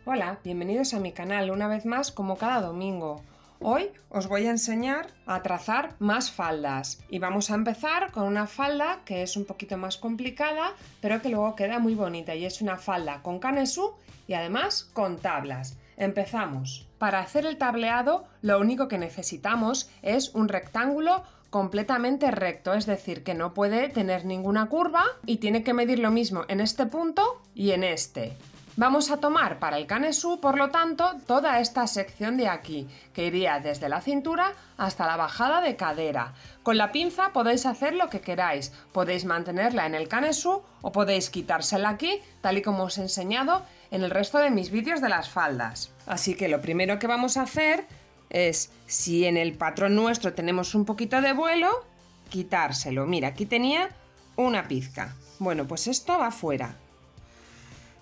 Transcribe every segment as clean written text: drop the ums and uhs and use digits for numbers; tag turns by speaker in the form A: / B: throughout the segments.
A: Hola, bienvenidos a mi canal una vez más como cada domingo. Hoy os voy a enseñar a trazar más faldas y vamos a empezar con una falda que es un poquito más complicada pero que luego queda muy bonita y es una falda con canesú y además con tablas. Empezamos. Para hacer el tableado lo único que necesitamos es un rectángulo completamente recto, es decir, que no puede tener ninguna curva y tiene que medir lo mismo en este punto y en este. Vamos a tomar para el canesú, por lo tanto, toda esta sección de aquí, que iría desde la cintura hasta la bajada de cadera. Con la pinza podéis hacer lo que queráis, podéis mantenerla en el canesú o podéis quitársela aquí, tal y como os he enseñado en el resto de mis vídeos de las faldas. Así que lo primero que vamos a hacer es, si en el patrón nuestro tenemos un poquito de vuelo, quitárselo. Mira, aquí tenía una pizca. Bueno, pues esto va fuera.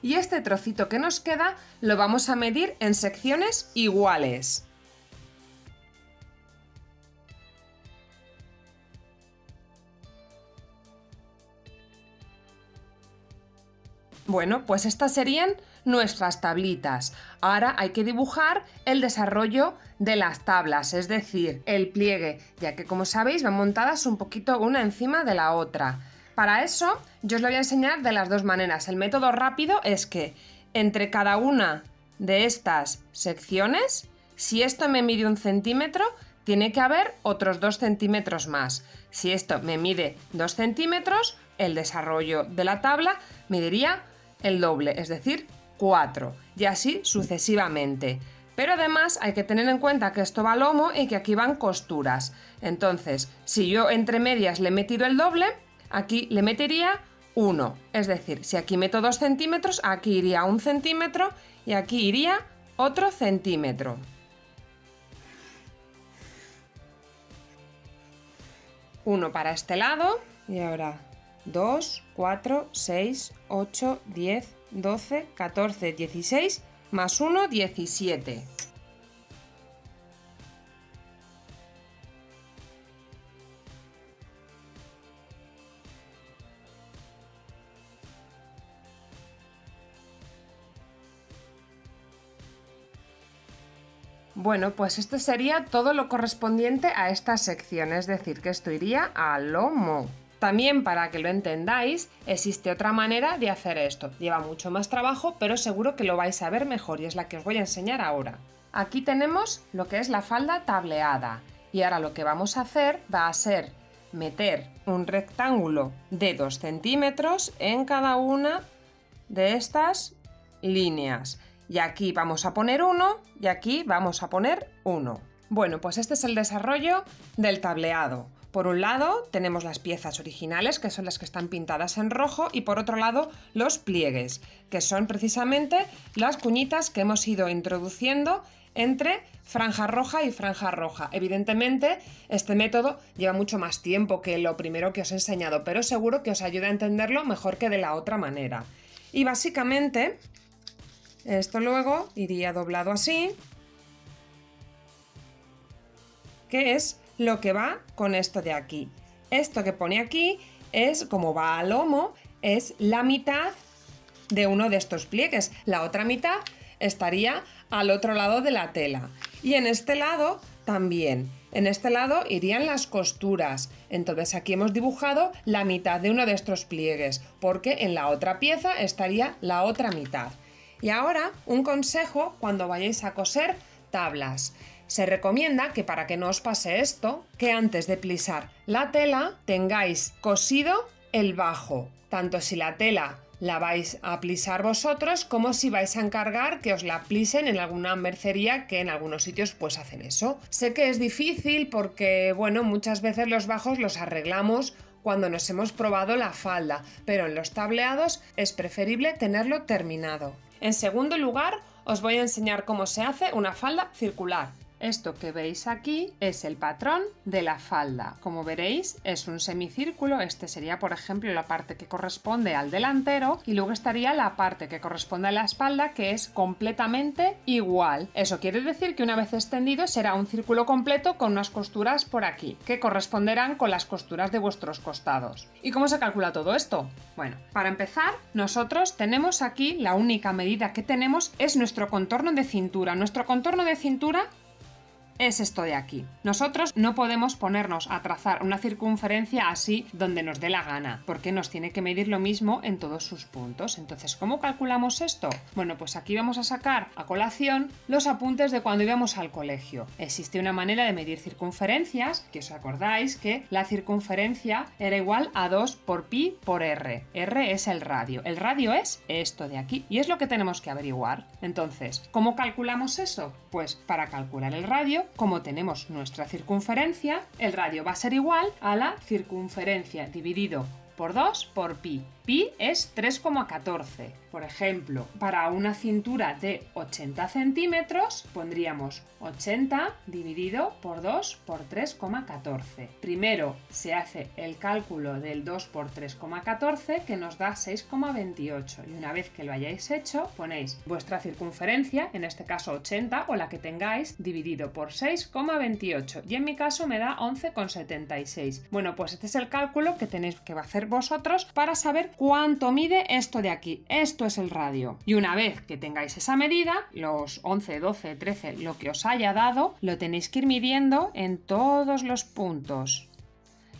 A: Y este trocito que nos queda lo vamos a medir en secciones iguales. Bueno, pues estas serían nuestras tablitas. Ahora hay que dibujar el desarrollo de las tablas, es decir, el pliegue, ya que como sabéis van montadas un poquito una encima de la otra. Para eso yo os lo voy a enseñar de las dos maneras. El método rápido es que entre cada una de estas secciones, si esto me mide 1 centímetro, tiene que haber otros 2 centímetros más. Si esto me mide 2 centímetros, el desarrollo de la tabla mediría el doble, es decir, 4, y así sucesivamente. Pero además hay que tener en cuenta que esto va a lomo y que aquí van costuras. Entonces, si yo entre medias le he metido el doble, aquí le metería 1, es decir, si aquí meto 2 centímetros, aquí iría 1 centímetro y aquí iría otro centímetro. Uno para este lado y ahora 2, 4, 6, 8, 10, 12, 14, 16, más 1, 17. Bueno, pues esto sería todo lo correspondiente a esta sección, es decir, que esto iría al lomo. También, para que lo entendáis, existe otra manera de hacer esto. Lleva mucho más trabajo, pero seguro que lo vais a ver mejor y es la que os voy a enseñar ahora. Aquí tenemos lo que es la falda tableada y ahora lo que vamos a hacer va a ser meter un rectángulo de 2 centímetros en cada una de estas líneas. Y aquí vamos a poner 1 y aquí vamos a poner 1. Bueno, pues este es el desarrollo del tableado. Por un lado tenemos las piezas originales, que son las que están pintadas en rojo, y por otro lado los pliegues, que son precisamente las cuñitas que hemos ido introduciendo entre franja roja y franja roja. Evidentemente este método lleva mucho más tiempo que lo primero que os he enseñado, pero seguro que os ayuda a entenderlo mejor que de la otra manera. Y básicamente esto luego iría doblado así, que es lo que va con esto de aquí. Esto que pone aquí es, como va a lomo, es la mitad de uno de estos pliegues. La otra mitad estaría al otro lado de la tela. Y en este lado también. En este lado irían las costuras. Entonces aquí hemos dibujado la mitad de uno de estos pliegues, porque en la otra pieza estaría la otra mitad. Y ahora, un consejo cuando vayáis a coser tablas. Se recomienda que, para que no os pase esto, que antes de plisar la tela tengáis cosido el bajo, tanto si la tela la vais a plisar vosotros como si vais a encargar que os la plisen en alguna mercería, que en algunos sitios pues hacen eso. Sé que es difícil porque, bueno, muchas veces los bajos los arreglamos cuando nos hemos probado la falda, pero en los tableados es preferible tenerlo terminado. En segundo lugar, os voy a enseñar cómo se hace una falda circular. Esto que veis aquí es el patrón de la falda. Como veréis, es un semicírculo. Este sería, por ejemplo, la parte que corresponde al delantero y luego estaría la parte que corresponde a la espalda, que es completamente igual. Eso quiere decir que una vez extendido será un círculo completo con unas costuras por aquí, que corresponderán con las costuras de vuestros costados. ¿Y cómo se calcula todo esto? Bueno, para empezar, nosotros tenemos aquí la única medida que tenemos es nuestro contorno de cintura. Nuestro contorno de cintura es esto de aquí. Nosotros no podemos ponernos a trazar una circunferencia así donde nos dé la gana, porque nos tiene que medir lo mismo en todos sus puntos. Entonces, ¿cómo calculamos esto? Bueno, pues aquí vamos a sacar a colación los apuntes de cuando íbamos al colegio. Existe una manera de medir circunferencias, que os acordáis que la circunferencia era igual a 2 por pi por r. R es el radio. El radio es esto de aquí y es lo que tenemos que averiguar. Entonces, ¿cómo calculamos eso? Pues para calcular el radio, como tenemos nuestra circunferencia, el radio va a ser igual a la circunferencia dividido por 2 por pi. Pi es 3,14. Por ejemplo, para una cintura de 80 centímetros pondríamos 80 dividido por 2 por 3,14. Primero se hace el cálculo del 2 por 3,14 que nos da 6,28 y una vez que lo hayáis hecho ponéis vuestra circunferencia, en este caso 80 o la que tengáis, dividido por 6,28 y en mi caso me da 11,76. Bueno, pues este es el cálculo que tenéis que hacer vosotros para saber cuánto mide esto de aquí. Esto es el radio. Y una vez que tengáis esa medida, los 11, 12, 13, lo que os haya dado, lo tenéis que ir midiendo en todos los puntos.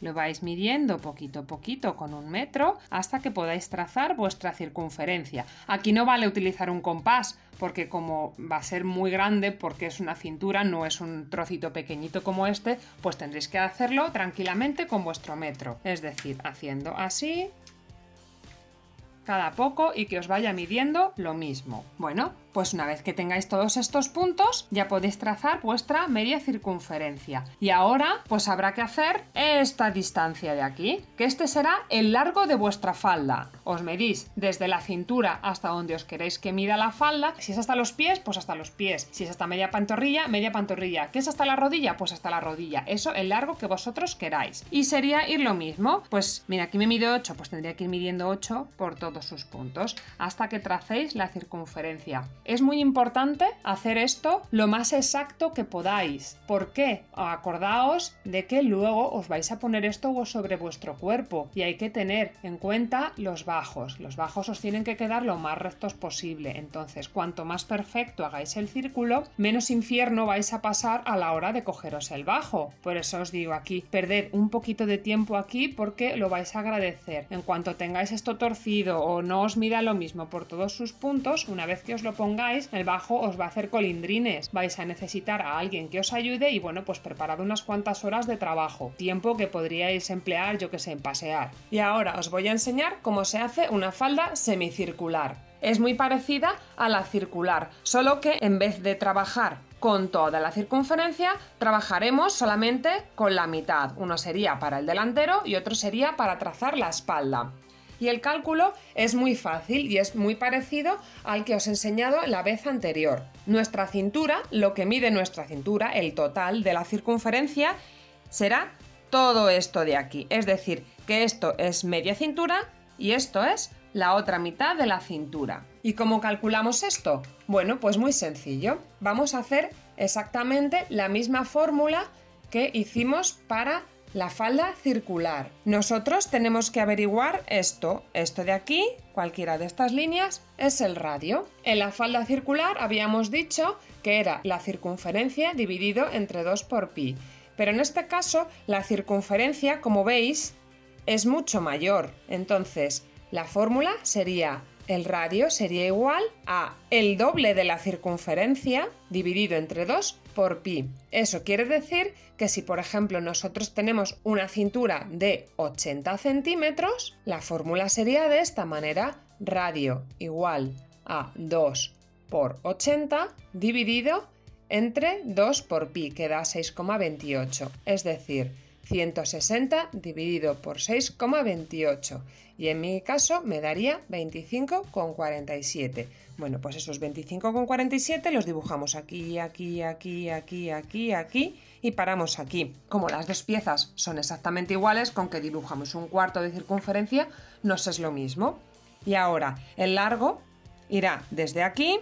A: Lo vais midiendo poquito a poquito con 1 metro hasta que podáis trazar vuestra circunferencia. Aquí no vale utilizar un compás porque como va a ser muy grande porque es una cintura, no es un trocito pequeñito como este, pues tendréis que hacerlo tranquilamente con vuestro metro. Es decir, haciendo así cada poco y que os vaya midiendo lo mismo. Bueno, pues una vez que tengáis todos estos puntos ya podéis trazar vuestra media circunferencia. Y ahora pues habrá que hacer esta distancia de aquí, que este será el largo de vuestra falda. Os medís desde la cintura hasta donde os queréis que mida la falda. Si es hasta los pies, pues hasta los pies. Si es hasta media pantorrilla, media pantorrilla. ¿Qué es hasta la rodilla? Pues hasta la rodilla. Eso el largo que vosotros queráis. Y sería ir lo mismo. Pues mira, aquí me mide 8, pues tendría que ir midiendo 8 por todos sus puntos hasta que tracéis la circunferencia. Es muy importante hacer esto lo más exacto que podáis. ¿Por qué? Acordaos de que luego os vais a poner esto sobre vuestro cuerpo y hay que tener en cuenta los bajos. Los bajos os tienen que quedar lo más rectos posible. Entonces, cuanto más perfecto hagáis el círculo, menos infierno vais a pasar a la hora de cogeros el bajo. Por eso os digo aquí, perded un poquito de tiempo aquí porque lo vais a agradecer. En cuanto tengáis esto torcido o no os mida lo mismo por todos sus puntos, una vez que os lo pongáis, el bajo os va a hacer colindrines. Vais a necesitar a alguien que os ayude y bueno, pues preparad unas cuantas horas de trabajo. Tiempo que podríais emplear, yo que sé, en pasear. Y ahora os voy a enseñar cómo se hace una falda semicircular. Es muy parecida a la circular, solo que en vez de trabajar con toda la circunferencia, trabajaremos solamente con la mitad. Uno sería para el delantero y otro sería para trazar la espalda. Y el cálculo es muy fácil y es muy parecido al que os he enseñado la vez anterior. Nuestra cintura, lo que mide nuestra cintura, el total de la circunferencia, será todo esto de aquí. Es decir, que esto es media cintura y esto es la otra mitad de la cintura. ¿Y cómo calculamos esto? Bueno, pues muy sencillo. Vamos a hacer exactamente la misma fórmula que hicimos para la falda circular. Nosotros tenemos que averiguar esto de aquí, cualquiera de estas líneas, es el radio. En la falda circular habíamos dicho que era la circunferencia dividido entre 2 por pi. Pero en este caso la circunferencia, como veis, es mucho mayor. Entonces, la fórmula sería: el radio sería igual a el doble de la circunferencia dividido entre 2 por pi. Eso quiere decir que si, por ejemplo, nosotros tenemos una cintura de 80 centímetros, la fórmula sería de esta manera: radio igual a 2 por 80 dividido entre 2 por pi, que da 6,28. Es decir, 160 dividido por 6,28 y en mi caso me daría 25,47. Bueno, pues esos 25,47 los dibujamos aquí, aquí, aquí, aquí, aquí, aquí y paramos aquí. Como las dos piezas son exactamente iguales, con que dibujamos un cuarto de circunferencia nos es lo mismo. Y ahora el largo irá desde aquí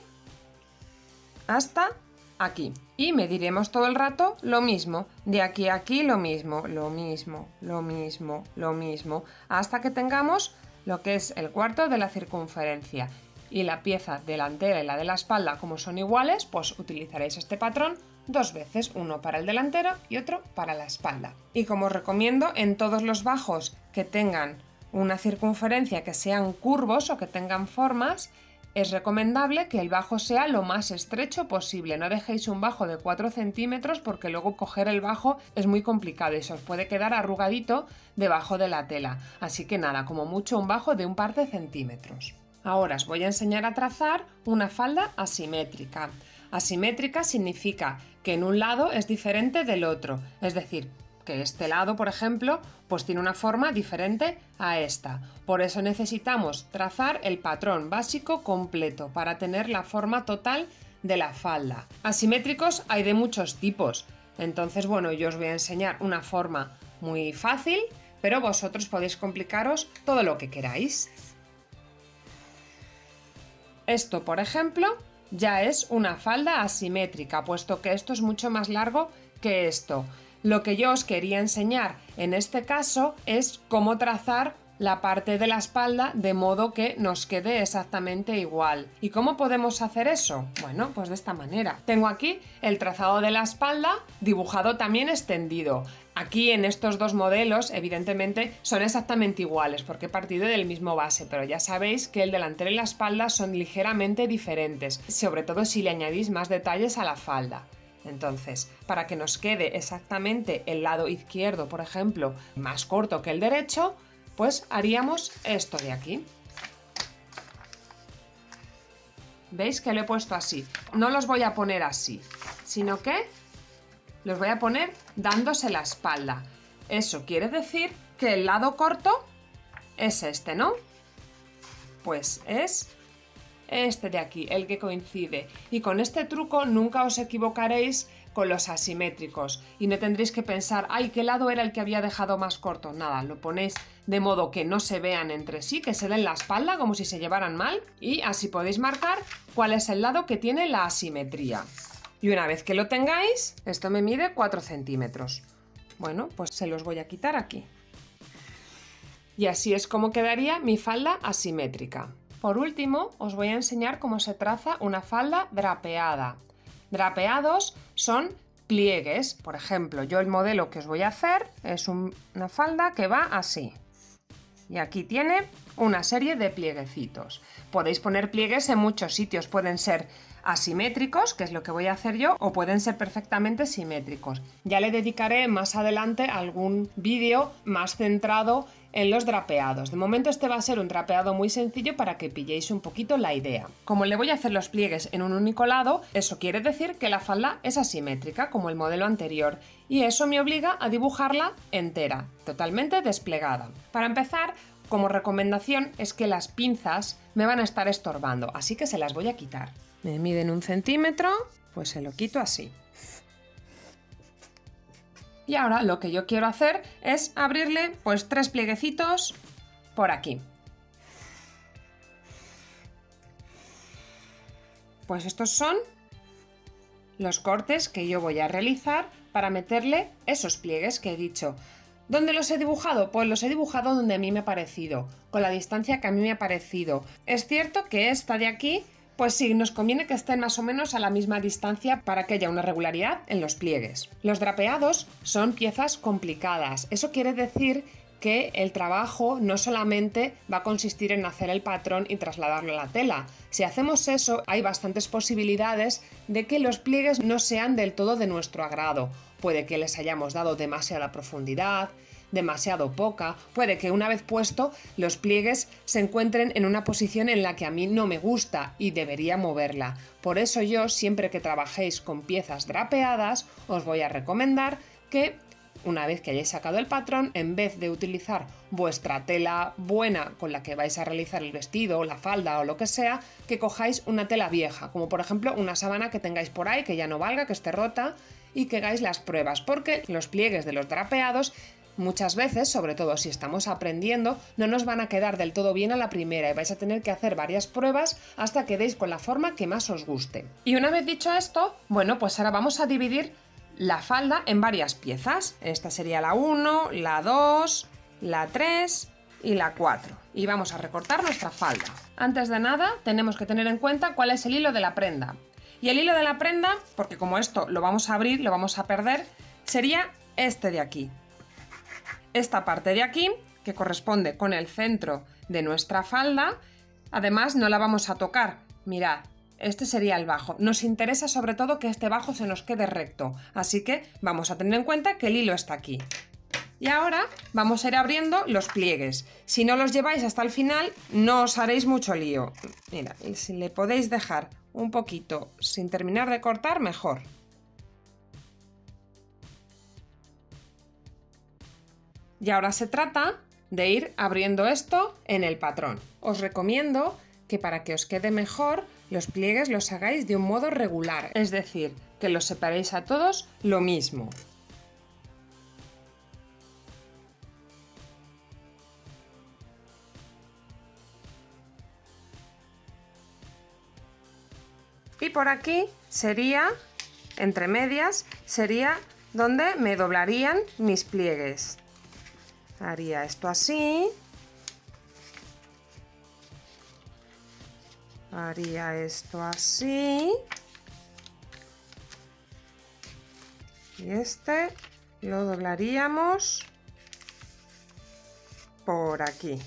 A: hasta aquí. Y mediremos todo el rato lo mismo, de aquí a aquí lo mismo, lo mismo, lo mismo, lo mismo, hasta que tengamos lo que es el cuarto de la circunferencia. Y la pieza delantera y la de la espalda, como son iguales, pues utilizaréis este patrón dos veces, uno para el delantero y otro para la espalda. Y como os recomiendo, en todos los bajos que tengan una circunferencia que sean curvos o que tengan formas, es recomendable que el bajo sea lo más estrecho posible. No dejéis un bajo de 4 centímetros porque luego coger el bajo es muy complicado y se os puede quedar arrugadito debajo de la tela. Así que nada, como mucho un bajo de un par de centímetros. Ahora os voy a enseñar a trazar una falda asimétrica. Asimétrica significa que en un lado es diferente del otro, es decir, que este lado, por ejemplo, pues tiene una forma diferente a esta. Por eso necesitamos trazar el patrón básico completo para tener la forma total de la falda. Asimétricos hay de muchos tipos, entonces bueno, yo os voy a enseñar una forma muy fácil, pero vosotros podéis complicaros todo lo que queráis. Esto, por ejemplo, ya es una falda asimétrica, puesto que esto es mucho más largo que esto. Lo que yo os quería enseñar en este caso es cómo trazar la parte de la espalda de modo que nos quede exactamente igual. ¿Y cómo podemos hacer eso? Bueno, pues de esta manera. Tengo aquí el trazado de la espalda dibujado también extendido. Aquí en estos dos modelos evidentemente son exactamente iguales porque he partido del mismo base, pero ya sabéis que el delantero y la espalda son ligeramente diferentes, sobre todo si le añadís más detalles a la falda. Entonces, para que nos quede exactamente el lado izquierdo, por ejemplo, más corto que el derecho, pues haríamos esto de aquí. ¿Veis que lo he puesto así? No los voy a poner así, sino que los voy a poner dándose la espalda. Eso quiere decir que el lado corto es este, ¿no? Pues es este de aquí, el que coincide. Y con este truco nunca os equivocaréis con los asimétricos y no tendréis que pensar, ay, ¿qué lado era el que había dejado más corto? Nada, lo ponéis de modo que no se vean entre sí, que se den la espalda como si se llevaran mal y así podéis marcar cuál es el lado que tiene la asimetría. Y una vez que lo tengáis, esto me mide 4 centímetros. Bueno, pues se los voy a quitar aquí. Y así es como quedaría mi falda asimétrica. Por último, os voy a enseñar cómo se traza una falda drapeada. Drapeados son pliegues. Por ejemplo, yo el modelo que os voy a hacer es una falda que va así. Y aquí tiene una serie de plieguecitos. Podéis poner pliegues en muchos sitios. Pueden ser asimétricos, que es lo que voy a hacer yo, o pueden ser perfectamente simétricos. Ya le dedicaré más adelante algún vídeo más centrado en los drapeados. De momento este va a ser un drapeado muy sencillo para que pilléis un poquito la idea. Como le voy a hacer los pliegues en un único lado, eso quiere decir que la falda es asimétrica, como el modelo anterior, y eso me obliga a dibujarla entera, totalmente desplegada. Para empezar, como recomendación es que las pinzas me van a estar estorbando, así que se las voy a quitar. Me miden 1 centímetro, pues se lo quito así. Y ahora lo que yo quiero hacer es abrirle pues 3 plieguecitos por aquí. Pues estos son los cortes que yo voy a realizar para meterle esos pliegues que he dicho. ¿Dónde los he dibujado? Pues los he dibujado donde a mí me ha parecido, con la distancia que a mí me ha parecido. Es cierto que esta de aquí, pues sí, nos conviene que estén más o menos a la misma distancia para que haya una regularidad en los pliegues. Los drapeados son piezas complicadas. Eso quiere decir que el trabajo no solamente va a consistir en hacer el patrón y trasladarlo a la tela. Si hacemos eso, hay bastantes posibilidades de que los pliegues no sean del todo de nuestro agrado. Puede que les hayamos dado demasiada profundidad, demasiado poca, puede que una vez puesto los pliegues se encuentren en una posición en la que a mí no me gusta y debería moverla. Por eso yo, siempre que trabajéis con piezas drapeadas, os voy a recomendar que una vez que hayáis sacado el patrón, en vez de utilizar vuestra tela buena con la que vais a realizar el vestido o la falda o lo que sea, que cojáis una tela vieja, como por ejemplo una sábana que tengáis por ahí que ya no valga, que esté rota, y que hagáis las pruebas, porque los pliegues de los drapeados muchas veces, sobre todo si estamos aprendiendo, no nos van a quedar del todo bien a la primera y vais a tener que hacer varias pruebas hasta que deis con la forma que más os guste. Y una vez dicho esto, bueno, pues ahora vamos a dividir la falda en varias piezas. Esta sería la 1, la 2, la 3 y la 4. Y vamos a recortar nuestra falda. Antes de nada, tenemos que tener en cuenta cuál es el hilo de la prenda. Y el hilo de la prenda, porque como esto lo vamos a abrir, lo vamos a perder, sería este de aquí. Esta parte de aquí, que corresponde con el centro de nuestra falda, además no la vamos a tocar. Mirad, este sería el bajo. Nos interesa sobre todo que este bajo se nos quede recto, así que vamos a tener en cuenta que el hilo está aquí. Y ahora vamos a ir abriendo los pliegues. Si no los lleváis hasta el final, no os haréis mucho lío. Mira, si le podéis dejar un poquito sin terminar de cortar, mejor. Y ahora se trata de ir abriendo esto en el patrón. Os recomiendo que para que os quede mejor, los pliegues los hagáis de un modo regular, es decir, que los separéis a todos lo mismo. Y por aquí sería, entre medias, sería donde me doblarían mis pliegues. Haría esto así. Haría esto así. Y este lo doblaríamos por aquí.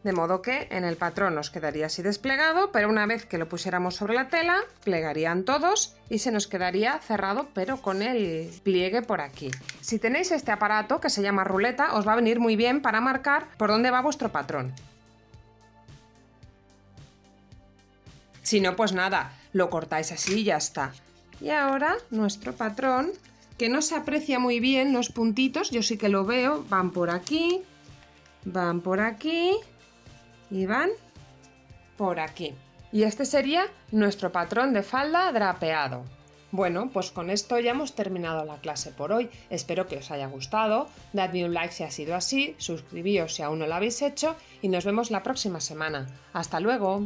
A: De modo que en el patrón nos quedaría así desplegado, pero una vez que lo pusiéramos sobre la tela, plegarían todos y se nos quedaría cerrado, pero con el pliegue por aquí. Si tenéis este aparato que se llama ruleta, os va a venir muy bien para marcar por dónde va vuestro patrón. Si no, pues nada, lo cortáis así y ya está. Y ahora nuestro patrón, que no se aprecia muy bien los puntitos, yo sí que lo veo, van por aquí y van por aquí. Y este sería nuestro patrón de falda drapeado. Bueno, pues con esto ya hemos terminado la clase por hoy. Espero que os haya gustado. Dadme un like si ha sido así, suscribíos si aún no lo habéis hecho y nos vemos la próxima semana. ¡Hasta luego!